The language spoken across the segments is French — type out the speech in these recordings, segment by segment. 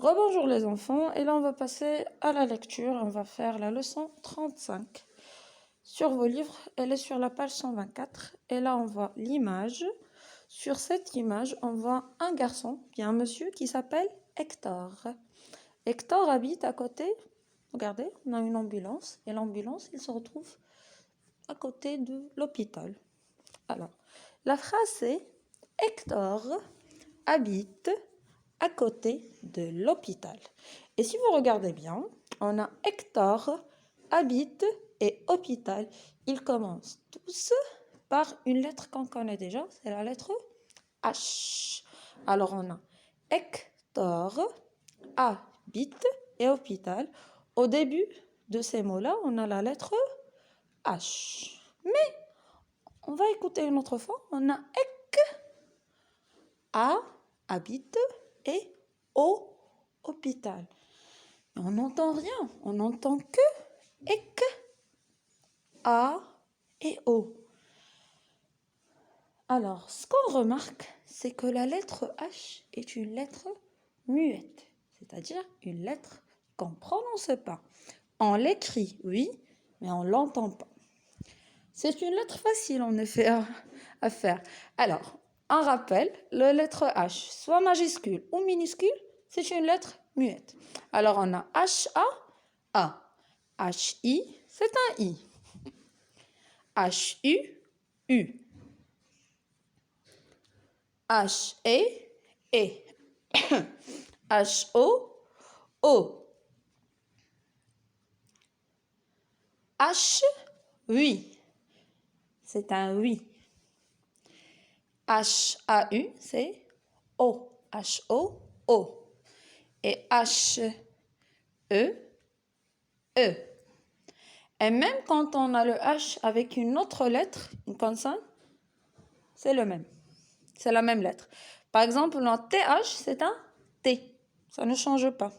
Rebonjour les enfants, et là on va passer à la lecture, on va faire la leçon 35. Sur vos livres, elle est sur la page 124, et là on voit l'image. Sur cette image, on voit un garçon, bien un monsieur qui s'appelle Hector. Hector habite à côté, regardez, on a une ambulance, et l'ambulance, il se retrouve à côté de l'hôpital. Alors, la phrase c'est Hector habite à côté de l'hôpital. Et si vous regardez bien, on a Hector, habite et hôpital. Ils commencent tous par une lettre qu'on connaît déjà, c'est la lettre H. Alors on a Hector, habite et hôpital. Au début de ces mots-là, on a la lettre H. Mais on va écouter une autre fois. On a habite et au hôpital. On n'entend rien, on n'entend que ek, a et o. Alors, ce qu'on remarque, c'est que la lettre H est une lettre muette, c'est-à-dire une lettre qu'on ne prononce pas. On l'écrit, oui, mais on ne l'entend pas. C'est une lettre facile, en effet, à faire. Alors, un rappel, la lettre H, soit majuscule ou minuscule, c'est une lettre muette. Alors, on a H-A-A. H-I, c'est un I. H-U-U. H-E-E. H-O-O. H, oui. C'est un oui. H-A-U, c'est O. H-O-O. Et H-E-E. Et même quand on a le H avec une autre lettre, une consonne, c'est le même. C'est la même lettre. Par exemple, notre TH, c'est un T. Ça ne change pas.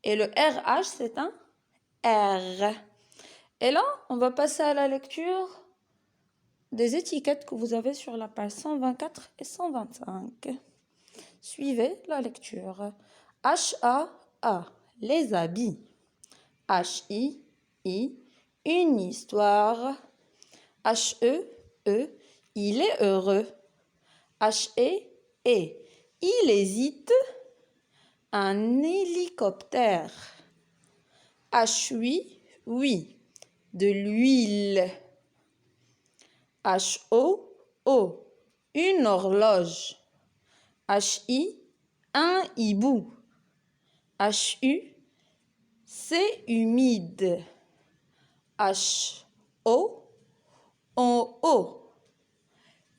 Et le RH, c'est un R. Et là, on va passer à la lecture des étiquettes que vous avez sur la page 124 et 125. Suivez la lecture. H-A-A, les habits. H-I-I, une histoire. H-E-E, il est heureux. H-E-E, il hésite. Un hélicoptère. H-oui, oui, de l'huile. H-O-O, une horloge. H-I, un hibou. H-U, c'est humide. H-O-O,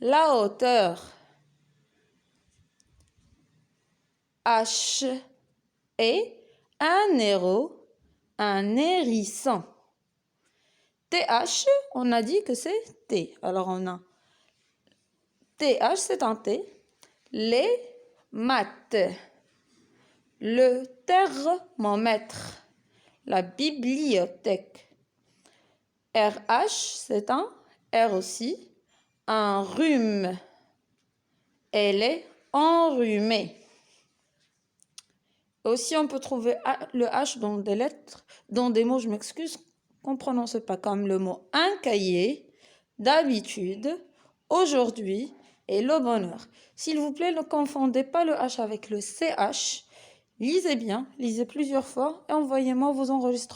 la hauteur. H, et un héros, un hérisson. TH, on a dit que c'est T. Alors on a TH, c'est un T. Les maths. Le thermomètre. La bibliothèque. RH, c'est un R aussi. Un rhume. Elle est enrhumée. Aussi, on peut trouver le H dans des lettres, dans des mots, je m'excuse, qu'on ne prononce pas, comme le mot un cahier, d'habitude, aujourd'hui et le bonheur. S'il vous plaît, ne confondez pas le H avec le CH. Lisez bien, lisez plusieurs fois et envoyez-moi vos enregistrements.